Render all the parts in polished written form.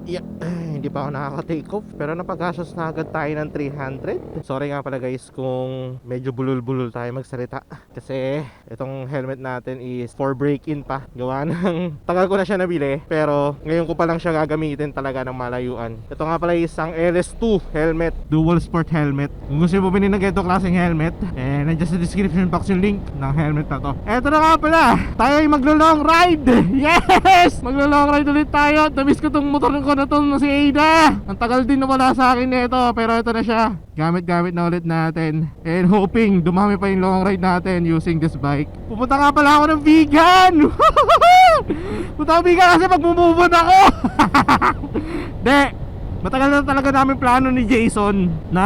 Yeah, hindi pa ako nakaka-take off pero napag-gastos na agad tayo ng 300. Sorry nga pala guys kung medyo bulol-bulol tayo magsalita kasi itong helmet natin is for break-in pa. Gawa ng tagal ko na siya nabili pero ngayon ko pa lang siya gagamitin talaga ng malayuan. Ito nga pala is ang LS2 helmet, dual sport helmet. Kung gusto nyo bumili ng ganito klaseng helmet, nandiyan sa description box yung link ng helmet na to. Eto na nga pala, tayo ay maglo-long ride. Yes! Maglo-long ride ulit tayo. Namiss ko tong motor ko na to, si Ada. Ang tagal din na wala sa akin nito pero ito na siya. Gamit-gamit na ulit natin. And hoping dumami pa yung long ride natin using this bike. Pupunta nga pala ako ng vegan. Punta ako vegan kasi magmumubon ako. De, matagal na talaga namin plano ni Jason na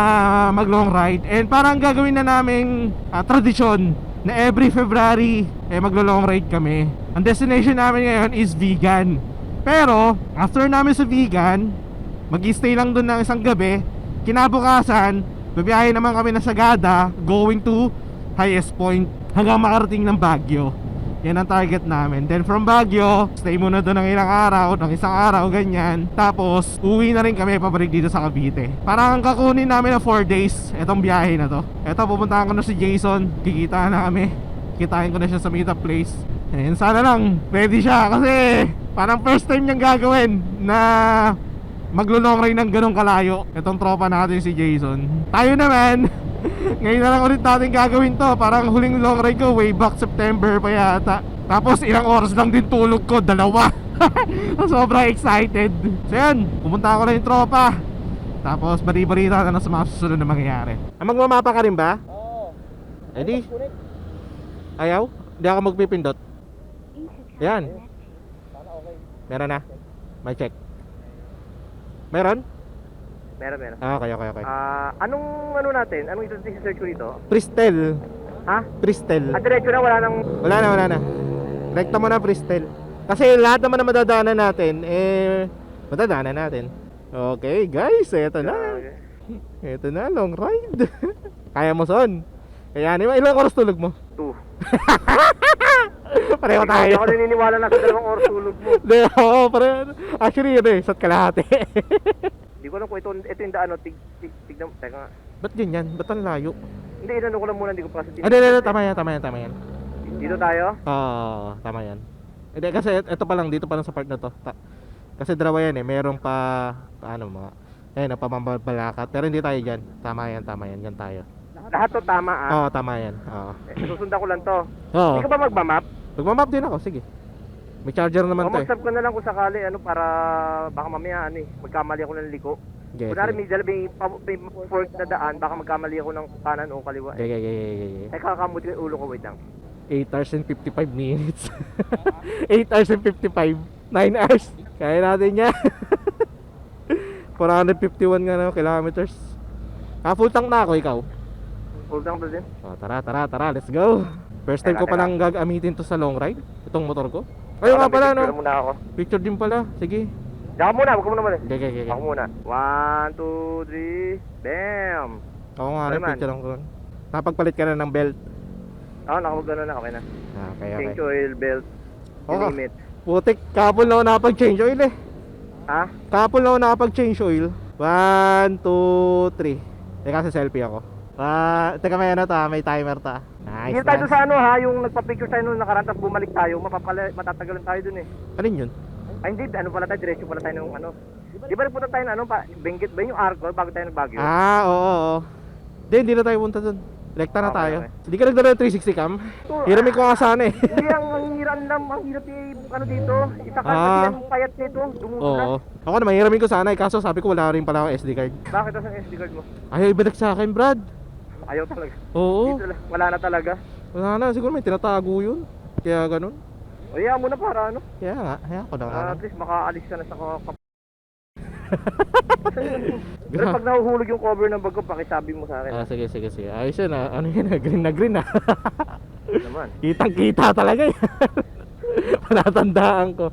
mag long ride. And parang gagawin na naming tradisyon na every February maglo long ride kami. Ang destination namin ngayon is vegan. Pero after namin sa vegan, mag-stay lang doon ng isang gabi. Kinabukasan, babiyahe naman kami na Sagada, going to highest point hanggang makarating ng Baguio. Yan ang target namin. Then from Baguio, stay muna doon ng ilang araw, ng isang araw, ganyan. Tapos uwi na rin kami pabalik dito sa Cavite. Parang kakunin namin na 4 days etong biyahe na to. Eto, pupuntahan ko na si Jason. Kikita na kami. Kitain ko na siya sa meetup place. And sana lang ready siya kasi parang first time niyang gagawin na maglo-long ride ng ganong kalayo. Itong tropa natin si Jason. Tayo naman ngayon na lang ulit natin gagawin to. Parang huling long ride ko way back September pa yata. Tapos ilang oras lang din tulog ko, 2. Sobrang excited. So yan, pumunta ako na yung tropa. Tapos bari-barita na sa mga susunod na mangyayari. Magmamapa ka rin ba? Oo. Edi? Ayaw? Hindi ako magpipindot. Yan. Sana okay. Meron na. May check. Meron? Meron. Okay. Anong ano natin? Anong ito search ko dito? Pristel. Ha? Pristel. Diretso na, wala nang... Wala na. Rekta mo na Pristel. Kasi lahat naman na madadaanan natin, madadaanan natin. Okay guys, eto na. Eto na, long ride. Kaya mo son. Kaya ilang oras tulog mo? 2. Pareho tayo. Ako naniniwala na sa 2 oras tulog mo. Hindi, oo, pareho. Actually, isa't kalahati. Hindi ko alam kung ito yung daan, tignan, teka nga. Ba't ganyan? Ba't ang layo? Hindi, inano ko lang muna, hindi ko pa kasi... Hindi, tama yan. Dito tayo? Oo, tama yan. Hindi, kasi ito pa lang, dito pa lang sa part na to. Kasi dalawa yan merong pa, paano mga, napamabalakat. Pero hindi tayo dyan. Tama yan, dyan tayo. Lahat to tama Oo, tama yan. Oo. Susundan ko lang to. Oo. Hindi ka ba magmamap? Magmamap din ako, sige. May charger naman O to mag-sub ko na lang kung sakali, para baka mamaya, magkamali ako ng liko. Okay, Kunwari sige. may fork na daan, baka magkamali ako ng kanan o kaliwa. Okay. Ay, kakamuti yung ulo ko, wait lang. 8 hours and 55 minutes. 8 hours and 55. 9 hours. Kaya natin yan. 451 nga na kilometers. Full tank na ako, ikaw. Full tank to din. Tara, let's go. First time ko palang gagamitin to sa long ride, itong motor ko. Ayun nga pala, no? Picture muna ako. Picture din pala, sige. Diyan ka muna, wag ka muna muna. Okay. Ako muna. 1, 2, 3, bam! Ako nga Ano rin, man? picture lang ko. Napagpalit ka na ng belt. Nakapag na, okay na. Okay. Change oil, belt, you Okay. name it. Putik, kapon na ako nakapag-change oil Ha? Kapon na ako nakapag-change oil. 1, 2, 3. Teka, sa selfie ako. Teka, may may timer ta. Nice. Hindi tayo sa yung nagpa-picture tayo nung nakaraan tapos bumalik tayo, matatagalan tayo dun eh. Alin yun? Ay hindi, pala tayo, diretso pala tayo ng Di ba nagpunta tayo ng Benguet ba yung Argol bago tayo nag-Baguio? Oo. Hindi na tayo punta dun. Rekta na Okay, tayo. okay. Hindi ka nagdala ng 360 cam? Hiramin ko nga sana Hindi, ang hirap dito. Isa ka kasi ang payat nito, dumudula. Oo. Ako naman, hiramin ko sana kaso sabi ko wala rin pala akong SD card. Bakit ang SD card mo? Ayaw ibalik sa akin, Brad. Ayaw talaga. Oo. Dito, wala na talaga. Wala na, siguro may tinatago yun. Kaya ganun. O yeah, muna para Kaya nga, hayaan ko na nga. at least makaalis ka na sa Pero pag nahuhulog yung cover ng bag ko, pakisabi mo sa akin. Sige. Ayos yun ah. Ano yun ah, green ah. Naman. Kitang-kita talaga yan. Palatandaan ko.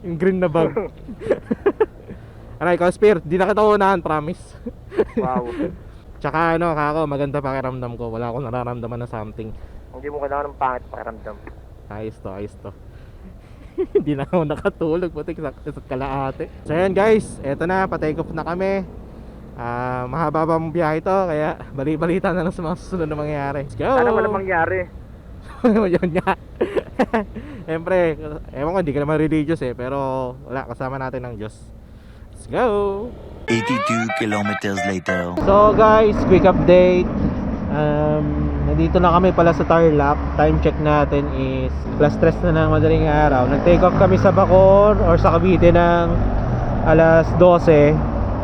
Yung green na bag. Aray, Conspire, di na kita unahan, promise. Wow. Tsaka kako, maganda pakiramdam ko. Wala akong nararamdaman na something. Hindi mo kailangan ng pangit pakiramdam. Ayos to. Hindi na ako nakatulog, putik sa kalaate. So yun guys, eto na, pa-take off na kami. Mahaba pa mong biyahe to, kaya bali-balita na lang sa mga susunod na mangyayari. Let's go! Sana wala mangyari. Yun nga. Siyempre, ewan ko, hindi ka naman religious pero wala, kasama natin ng Diyos. Let's go! 82 kilometers later. So guys, quick update. Nandito na kami pala sa Tarlac. Time check natin is +3 na ng madaling araw. Nag-take off kami sa Bacoor or sa Cavite ng alas 12.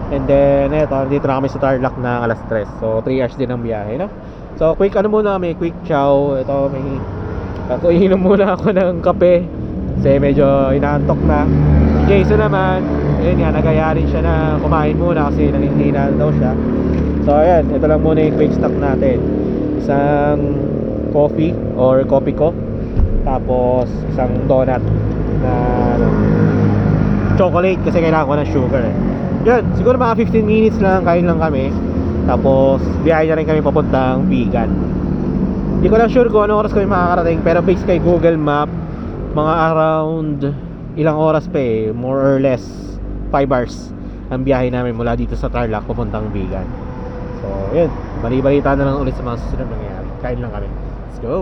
And then eto, dito na kami sa Tarlac ng alas 3. So 3 hours din ang biyahe, no? So quick ano muna kami, quick chow. Ito may inom muna ako ng kape kasi medyo inaantok na. Si Jason naman, ayun nga, nagaya rin siya na kumain muna kasi nanghihina daw siya. So ayan, ito lang muna yung quick stock natin. Isang coffee or coffee ko, tapos isang donut na chocolate kasi kailangan ko ng sugar Yan, siguro mga 15 minutes lang, kain lang kami. Tapos biyahe na rin kami papuntang Vegan. Hindi ko lang sure kung anong oras kami makakarating, pero based kay Google Map, mga around ilang oras pa more or less 5 hours ang biyahe namin mula dito sa Tarlac papuntang Vegan. So yun, bali-balita na lang ulit sa mga susunod nangyayari. Kain lang kami. Let's go!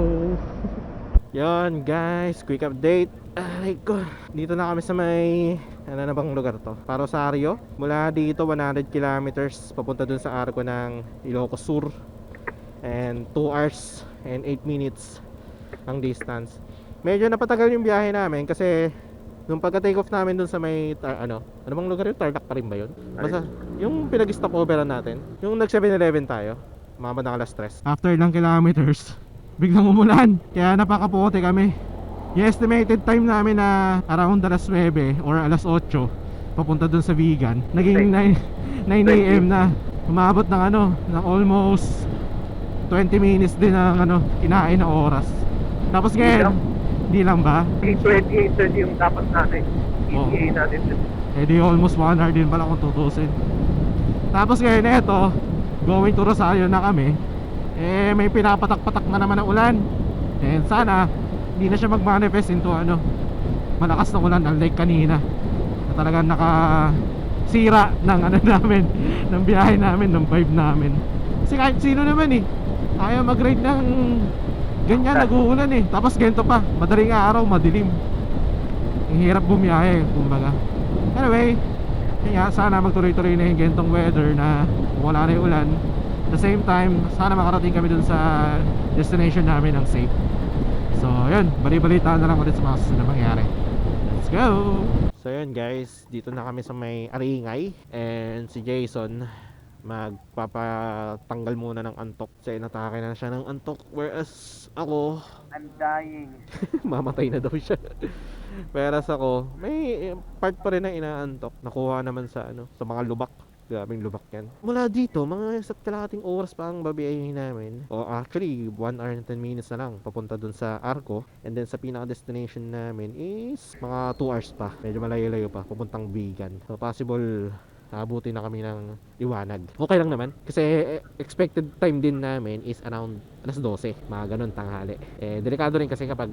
Yun guys, quick update. Ay ko, dito na kami sa may ano na bang lugar to? Parosario. Mula dito 100 kilometers papunta dun sa arko ng Ilocos Sur. And 2 hours and 8 minutes ang distance. Medyo napatagal yung biyahe namin kasi nung pagka-take off namin dun sa may ano bang lugar yun? Tarlac pa rin ba yun? Basta yung pinag-stop overan natin. Yung nag 7-Eleven tayo. Umabot ng alas 3. After ilang kilometers, biglang umulan. Kaya napakaputi kami. Yung estimated time namin na around alas 9 or alas 8 papunta dun sa Vegan, naging 9 AM na. Umabot ng ng almost 20 minutes din ng kinain na oras. Tapos ngayon, hindi lang ba? 8:20 yung dapat natin. Oo. ETA natin. Di almost 1 hour din pala kung tutusin. Tapos ngayon eto, going to Rosario na kami. May pinapatak-patak na naman ng ulan. And sana hindi na siya mag-manifest into malakas na ulan unlike kanina na talagang nakasira ng namin, ng biyahe namin, ng vibe namin. Kasi kahit sino naman ayaw mag-ride ng ganyan, nag-uulan tapos ganito pa, madaling araw, madilim, ang hirap bumiyahe kumbaga. Anyway, kaya sana magtuloy-tuloy na yung ganitong weather na wala na yung ulan. At the same time, sana makarating kami dun sa destination namin ng safe. So yun, bali-balita na lang ulit sa mga susunod na mangyari. Let's go! So yun guys, dito na kami sa may Aringay. And si Jason magpapatanggal muna ng antok kasi natake na siya ng antok, whereas ako I'm dying. mamatay na daw siya. Whereas ako may part pa rin na inaantok. Nakuha naman sa sa mga lubak. Grabing lubak yan. Mula dito, mga sa kalahating oras pa ang babiyahin namin. O actually, 1 hour and 10 minutes na lang papunta dun sa Arco. And then sa pinaka-destination namin is mga 2 hours pa. Medyo malayo-layo pa, papuntang Vegan. So possible, abutin na kami ng liwanag. Okay lang naman. Kasi expected time din namin is around alas 12. Mga ganun, tanghali. Delikado rin kasi kapag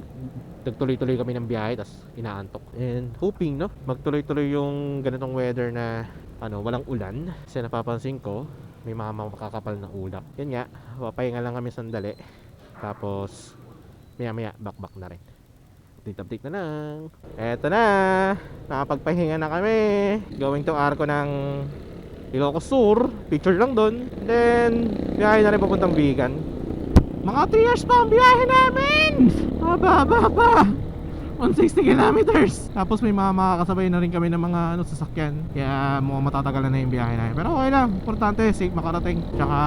nagtuloy-tuloy kami ng biyahe tas inaantok. And hoping magtuloy-tuloy yung ganitong weather na walang ulan. Kasi napapansin ko may mga makakapal na ulap. Yan nga, papahinga lang kami sandali. Tapos maya back na rin. Update na lang. Eto na, nakapagpahinga na kami. Going to Arco ng Ilocos Sur. Picture lang doon. Then biyahe na rin papuntang Vegan. Mga 3 hours pa ang biyahe namin. Haba 160 kilometers. Tapos may mga makakasabay na rin kami ng mga sasakyan. Kaya mukhang matatagalan na yung biyahe namin. Pero okay lang, importante safe makarating. Tsaka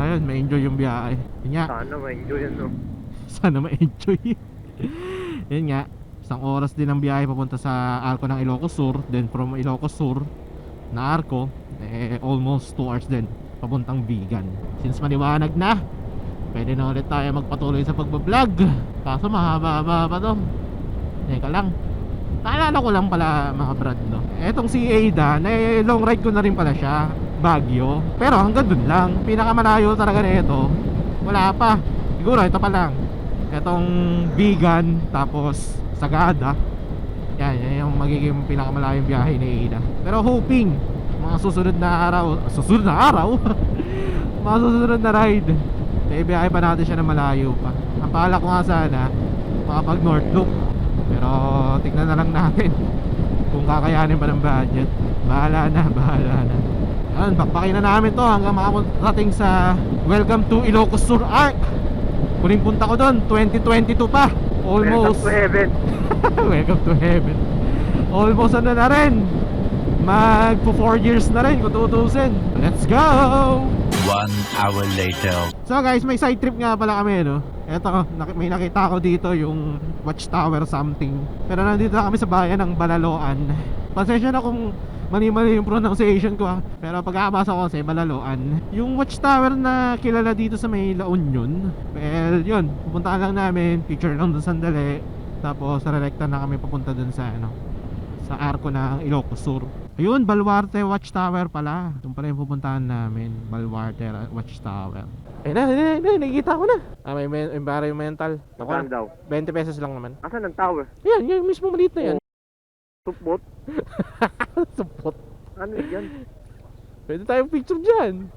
yun, ma-enjoy yung biyahe. Yun nga. Sana ma-enjoy yan Sana ma-enjoy. Yun nga, isang oras din ang biyahe papunta sa Arco ng Ilocos Sur. Then from Ilocos Sur na Arco, almost 2 hours din papuntang Vegan. Since maliwanag na, pwede na ulit tayo magpatuloy sa pagbablog. Kaso mahaba pa to. Teka lang, naalala ko lang pala mga brad etong si Ada, long ride ko na rin pala siya, Baguio. Pero hanggang dun lang, pinakamalayo talaga na ito wala pa, siguro ito pa lang, etong Vegan, tapos Sagada. Yan yung magiging pinakamalayong biyahe ni Ida. Pero hoping mga susunod na araw mga susunod na ride, ibiyahe pa natin siya na malayo pa. Ang pala ko nga sana makapag North Loop, pero tignan na lang natin kung kakayanin pa ng budget. Bahala na. Yan, bakbakin na namin to hanggang makarating sa Welcome to Ilocos Sur Arc. Huling punta ko doon 2022 pa. Almost Welcome to heaven. Welcome to heaven. Almost ano na rin, magpo 4 years na rin kung tutusin. Let's go! 1 hour later. So guys, may side trip nga pala kami, no? Eto, may nakita ko dito yung Watchtower something. Pero nandito na kami sa bayan ng Balaloan. Pasensya na kung mali-mali yung pronunciation ko, ha? Pero pagkakabasa ko kasi Balaloan. Yung Watchtower na kilala dito sa may La Union, well, yun, pupuntahan lang namin, picture lang dun sandali. Tapos rerekta na kami papunta dun sa sa arko ng Ilocos Sur. Ayun, Baluarte Watchtower pala. Doon pala yung pupuntahan namin, Baluarte Watchtower. Nakikita ko na. May environmental. Saan daw? 20 pesos lang naman. Asan ang tower? Yan, yung mismo maliit na yan. Supbot? Support. Ano yan? Pwede tayong picture dyan.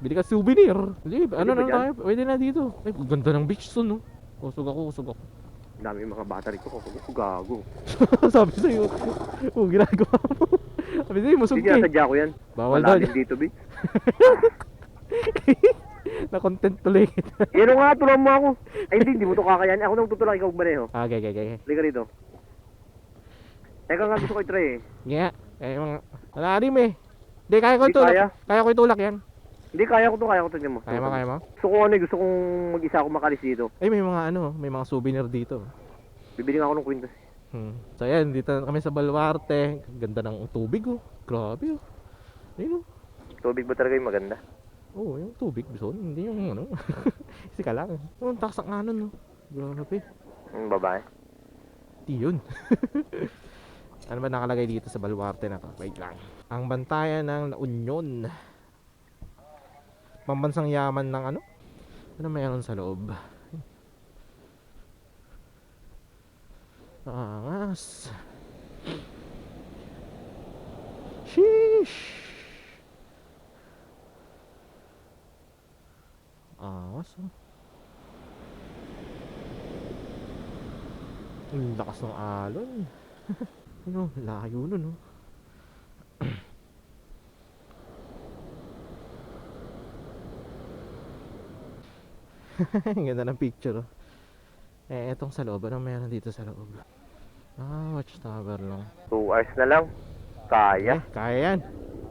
Bili ka souvenir. Hindi, ano ba na dyan? tayo? Pwede na dito. Ay, ganda ng beach soon, no? Kusog ako. Ang dami yung mga bata rito ko. Gago. Sabi sa'yo, ginagawa mo. Sabi sa'yo, musog Hindi ka. nasadya ko yan. Bawal daw. Malalim dito, bitch. Na-content tuloy kita. Yan nga, tulungan mo ako. Ay, hindi mo to kakayanin. Ako nang tutulak, ikaw maneho. Okay. Halika rito. Teka nga, gusto ko i-try eh. Yeah. Kaya mga, malalim eh. Hindi, kaya ko Hindi itulak. kaya. Kaya ko itulak yan. Hindi, kaya ko to, tignan mo. Kaya mo. Gusto kong mag-isa ako makalis dito. Ay, may mga souvenir dito. Bibili nga ako ng kwintas. So ayan, dito na kami sa Baluarte. Ganda ng tubig, oh. Grabe, oh. Ayun, oh. Tubig ba talaga yung maganda? Oo, yung tubig, bison. Hindi yung sika lang. Oh, ang takas ng ano, no. Grabe. Yung babae. Di yun. Ano ba nakalagay dito sa Baluarte na to? Wait lang. Ang bantayan ng La Union. Pambansang yaman ng ano? Ano mayroon sa loob? Angas. Sheesh. Angas, oh. Ang lakas ng alon. Ano, layo nun, oh. Ang ganda ng picture, oh. Etong sa loob, ano meron dito sa loob? Watchtower lang. 2 hours na lang. Kaya. Kaya yan.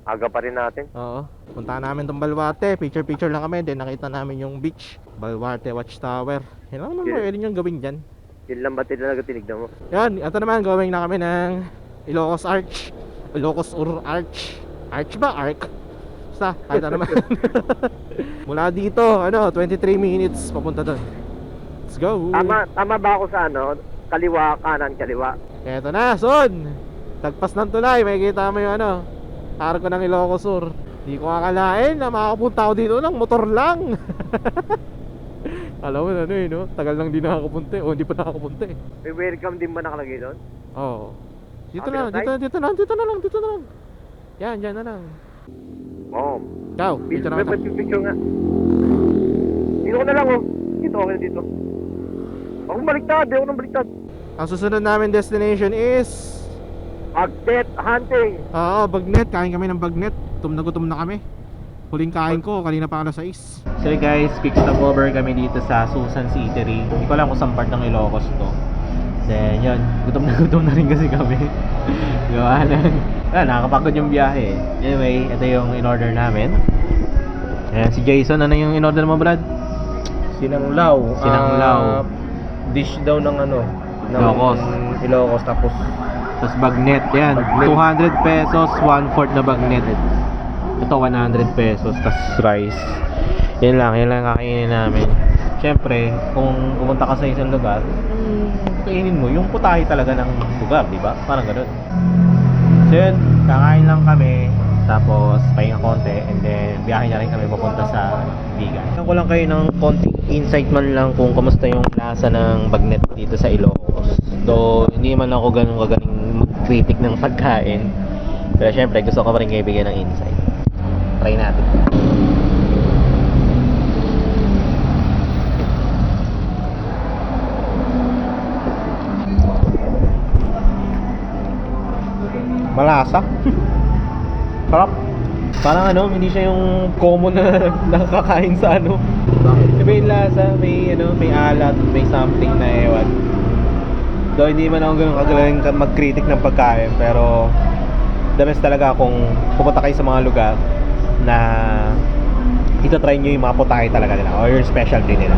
Aga pa rin natin. Oo. Punta namin tong Baluarte. Picture lang kami. Then nakita namin yung beach. Baluarte Watchtower. Yan lang naman pwede nyo gawin dyan. Yun lang ba talaga tinignan mo? Yan. Ito naman, going na kami ng Ilocos Arch. Ilocos Sur Arch. Arch ba? Arc? Basta, kahit ano naman. Mula dito, 23 minutes papunta doon. Let's go. Tama ba ako sa kaliwa, kanan, kaliwa? Eto na, son. Tagpas ng tulay, makikita mo yung arko ng Ilocos Sur. Di ko akalain na makakapunta ako dito ng motor lang. Alam mo no? Tagal lang di nakakapunta eh. O hindi pa nakakapunta eh. May welcome din ba nakalagay doon? Oo. Dito Happy na, na dito na lang. Yan, dyan na lang. Oo. Ciao, picture na kita. Picture nga. Dito ko na lang Dito, okay na dito. Ako baliktad, ako nang baliktad. Ang susunod namin destination is Bagnet hunting. Bagnet. Kain kami ng Bagnet. Gutom na kami. Huling kain ko, kanina pa alas 6. So guys, pick stop over kami dito sa Susan's Eatery. Hindi ko alam kung saan part ng Ilocos to. Then yun, gutom na rin kasi kami. Gawa ng nakakapagod yung biyahe. Anyway, ito yung in-order namin. Ayan, si Jason, ano yung in-order mo, Brad? Sinanglaw. Dish daw ng Ilocos. Ilocos, tapos Bagnet, yan. Bagnet. 200 pesos, 1/4 na Bagnet. Ito 100 pesos, tas rice. Yan lang kakainin namin. Siyempre, kung pumunta ka sa isang lugar, kainin mo yung putahe talaga ng lugar, di ba? Parang gano'n. So yun, kakain lang kami, tapos pahinga konti, and then biyahe na rin kami papunta sa Bigan. Bigyan ko lang kayo ng konting insight man lang kung kamusta yung lasa ng Bagnet dito sa Ilocos. Though, hindi man ako ganun kagaling mag-critic ng pagkain. Pero syempre, gusto ko pa rin kayo bigyan ng insight. Try natin. Malasa. Sarap. Parang ano, hindi siya yung common na nakakain sa ano. Iba yung lasa, may ano, may alat, may something na ewan. Though hindi man ako ganun kagaling mag-critic ng pagkain, pero the best talaga kung pupunta kayo sa mga lugar na ito-try nyo yung mga putahe talaga nila or yung specialty nila.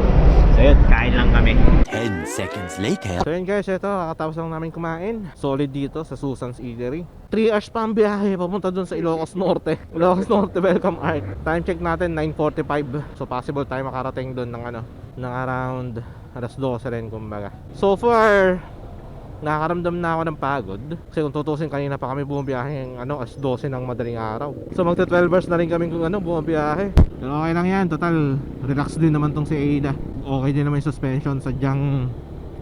So yun, kain lang kami. 10 seconds later. So yun guys, ito, kakatapos lang namin kumain. Solid dito sa Susan's Eatery. 3 hours pa ang biyahe papunta dun sa Ilocos Norte. Ilocos Norte, welcome Art. Time check natin, 9:45. So possible tayo makarating dun ng ano, ng around alas 12 rin kumbaga. So far, nakakaramdam na ako ng pagod. Kasi kung tutusin, kanina pa kami bumabiyahe ng alas 12 ng madaling araw. So magta 12 hours na rin kami kung bumabiyahe. Pero okay lang yan, total relax din naman tong si Ada. Okay din naman yung suspension, sadyang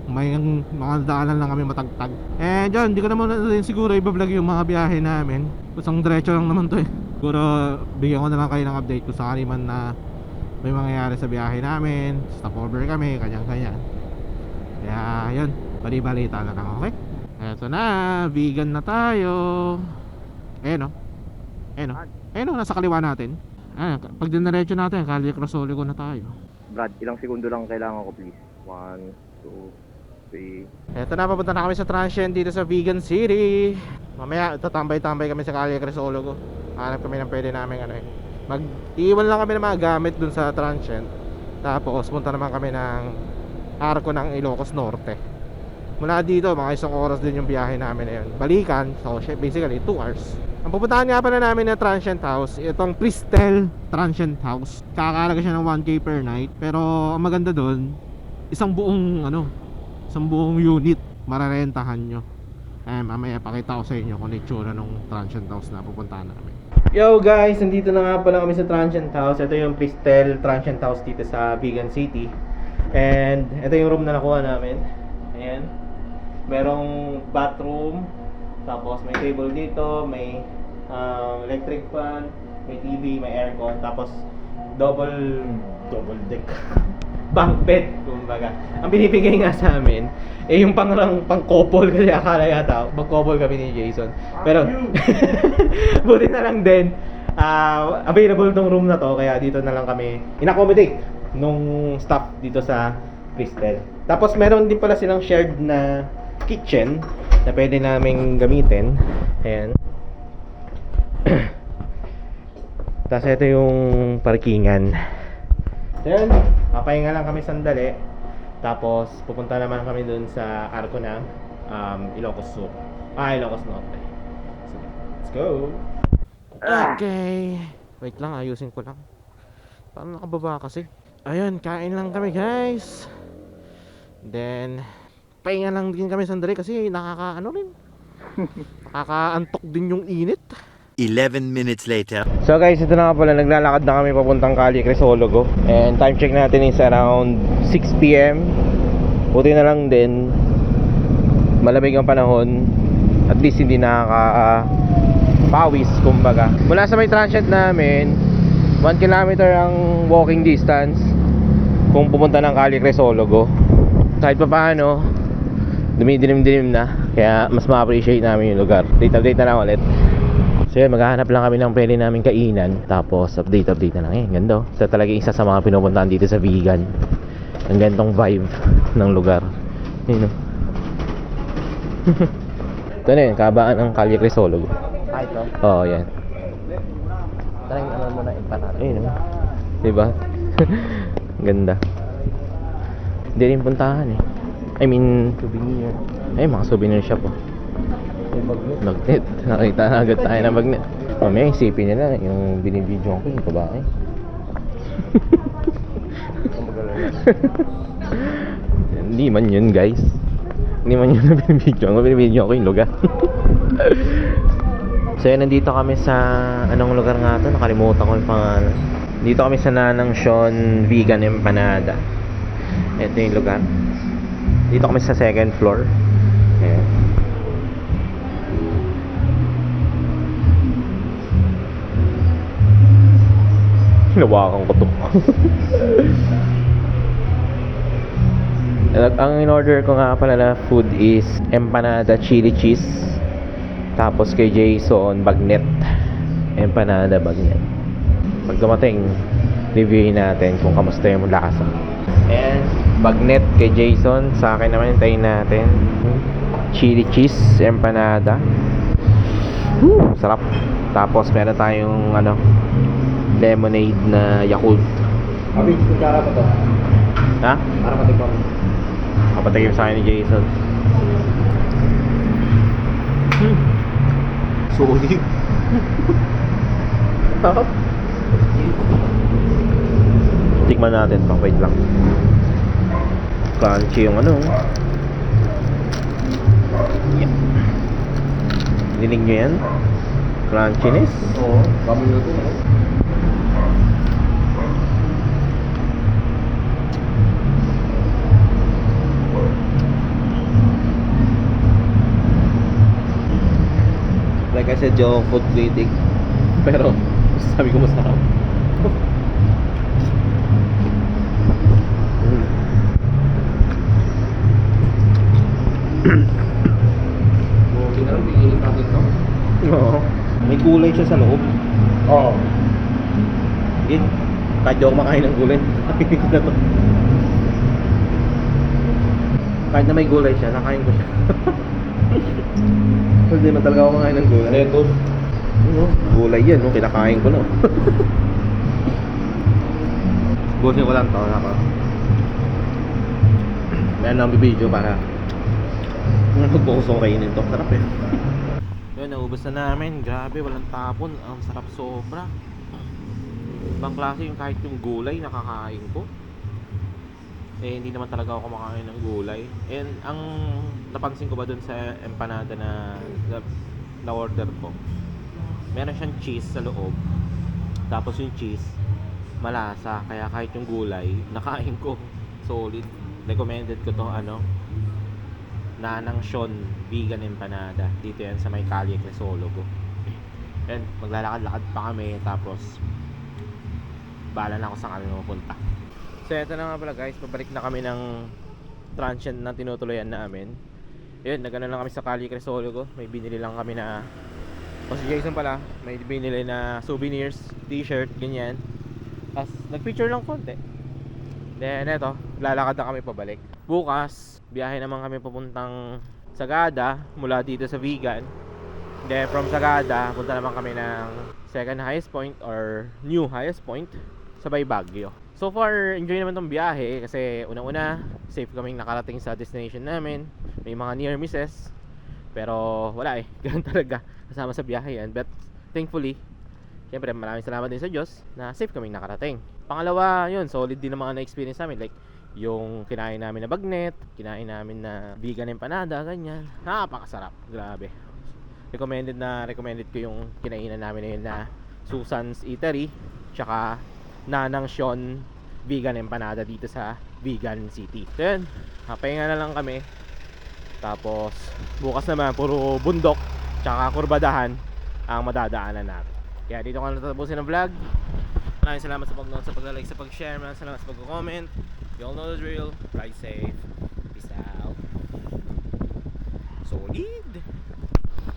may mga daanan lang kami matagtag. Eh dyan, hindi ko naman din siguro ibablog yung mga biyahe namin. Kusang diretso lang naman to eh. Siguro bigyan ko na lang kayo ng update kung sakali man na may mangyayari sa biyahe namin. Stopover kami, kanyang-kanya. Kaya yun, bali-balita na lang, okay? Eto na, vegan na tayo. Ayun o. Ayun o, nasa kaliwa natin. Pag dinaretso natin, Calle Crasolico na tayo. Brad, ilang segundo lang kailangan ko please. 1, 2, 3. Eto na, papunta na kami sa Transient dito sa Vegan City. Mamaya, tatambay-tambay kami sa Calle Crasolico. Hanap kami ng pwede namin mag-iwan lang kami ng mga gamit dun sa Transient. Tapos, punta naman kami ng arko ng Ilocos Norte. Mula dito, mga isang oras din yung biyahe namin na yun. Balikan, so basically 2 hours. Ang pupuntahan nga pala namin na Transient House, itong Pristel Transient House. Kakalaga siya ng 1K per night. Pero ang maganda doon, isang buong unit mararentahan nyo. Mamaya pakita ko sa inyo kung itsura ng Transient House na pupuntahan namin. Yo guys, nandito na nga pala kami sa Transient House. Ito yung Pristel Transient House dito sa Vegan City. And ito yung room na nakuha namin. Ayan. Merong bathroom. Tapos may table dito. May electric fan. May TV, may aircon. Tapos double deck bunk bed, kumbaga. Ang binibigay nga sa amin yung pang-couple kasi akala yata mag-couple kami ni Jason. Pero buti na lang din available tong room na to, kaya dito na lang kami in-accommodate nung staff dito sa Pristel. Tapos meron din pala silang shared na kitchen na pwede naming gamitin. Ayan. Tapos ito yung parkingan. Ayan, papahinga lang kami sandali. Tapos pupunta naman kami dun sa arko ng Ilocos Sur. Ilocos Norte. So, let's go. Okay. Wait lang, ayusin ko lang. Paano nakababa kasi? Ayun, kain lang kami guys. Then pahinga lang din kami sandali kasi nakakaantok din yung init. 11 minutes later. So guys, ito na nga pala, naglalakad na kami papuntang Calle Crasologo. And time check natin is around 6 PM. Buti na lang din malamig ang panahon. At least hindi nakaka-pawis, kumbaga. Mula sa may transient namin, 1 kilometer ang walking distance kung pupunta ng Calle Crasologo. Kahit pa paano, dumidilim-dilim na. Kaya mas ma-appreciate namin yung lugar. Update na lang ulit. So yun, maghahanap lang kami ng pwede namin kainan. Tapos update na lang. Ganda. So talaga isa sa mga pinupuntahan dito sa Vegan. Ang gandong vibe ng lugar. Yun o. Ito na yun, kabaan ng Calle Crasologo. Ito. Oo, yan. Tara yung ano muna empanada. Ayun o. Diba? Ganda. Hindi rin puntahan eh. I mean, Souvenir. ay mga souvenir shop po. Magnet. Nakita na agad tayo ng magnet. Mamaya isipin nila yung binibidyo ko yung babae. Hindi man yun guys. Hindi man yun na binibidyo ko. Binibidyo ko yung lugar. So yun, nandito kami sa anong lugar nga to? Nakalimutan ko yung pangalan. Dito kami sa Nanang Sean Vegan Empanada. Ito yung lugar. Dito kami sa second floor. Ayan. Hinawakan ko to. Ang in-order ko nga pala na food is empanada chili cheese. Tapos kay Jason, bagnet. Empanada bagnet. Pag dumating, reviewin natin kung kamusta yung lasa. And bagnet kay Jason. Sa akin naman, hintayin natin. Chili cheese, empanada. Woo, sarap. Tapos meron tayong lemonade na Yakult. Abi, kutsara pa to. Ha? Para matikman. Kapatikim sa akin ni Jason. Solid. Sarap. Tikman natin to. Wait lang. Crunchy yung Yeah. Dinig nyo yan? Crunchiness. Oo, kami na ito. Like I said, yung food critic. Pero, sabi ko masarap. Okay na lang, piliin natin ito. Oo. May gulay siya sa loob. Oo. Yun. Kahit di ako makain ng gulay. Nakain ko na to. Kahit na may gulay siya, nakain ko siya. Kasi di man talaga ako makain ng gulay. Lettuce. Gulay yan, no? Kinakain ko, no? Busin ko lang to, nako. Meron lang bibidyo para mag-focus ko kainin to. Sarap eh. Yun, naubos na namin. Grabe, walang tapon. Ang sarap sobra. Ibang klase yung kahit yung gulay nakakain ko. Eh, hindi naman talaga ako kumakain ng gulay. And ang napansin ko ba dun sa empanada na order ko, meron siyang cheese sa loob. Tapos yung cheese malasa, kaya kahit yung gulay nakain ko. Solid. Recommended ko to Nanang Sean Vegan Empanada. Dito yan sa may Calle Crisologo. And maglalakad-lakad pa kami. Tapos bahala na ako saan kami mapunta. So eto na nga pala guys, pabalik na kami ng transient na tinutuloyan namin. Yun, nagano lang kami sa Calle Crisologo. May binili lang kami na si Jason pala, may binili na souvenirs, t-shirt, ganyan. Tapos nagpicture lang konti. Then eto, lalakad na kami pabalik. Bukas, biyahe naman kami papuntang Sagada mula dito sa Vegan. Then from Sagada, punta naman kami ng second highest point or new highest point sa Baguio. So far, enjoy naman tong biyahe kasi unang-una, safe kaming nakarating sa destination namin. May mga near misses. Pero wala ganun talaga kasama sa biyahe yan. But thankfully, syempre maraming salamat din sa Diyos na safe kaming nakarating. Pangalawa, yun, solid din ang mga na-experience namin. Like, yung kinain namin na bagnet, kinain namin na vegan empanada, ganyan. Napakasarap, grabe. Recommended ko yung kinainan namin na yun na Susan's Eatery, tsaka Nanang Sean Vegan Empanada dito sa Vegan City. So yun, pahinga na lang kami. Tapos bukas naman puro bundok tsaka kurbadahan ang madadaanan natin. Kaya dito ko na natapusin ang vlog. Maraming salamat sa pag-note, sa pag-like, sa pag-share. Maraming salamat sa pag-comment. You all know the drill. Ride safe. Peace out. Solid.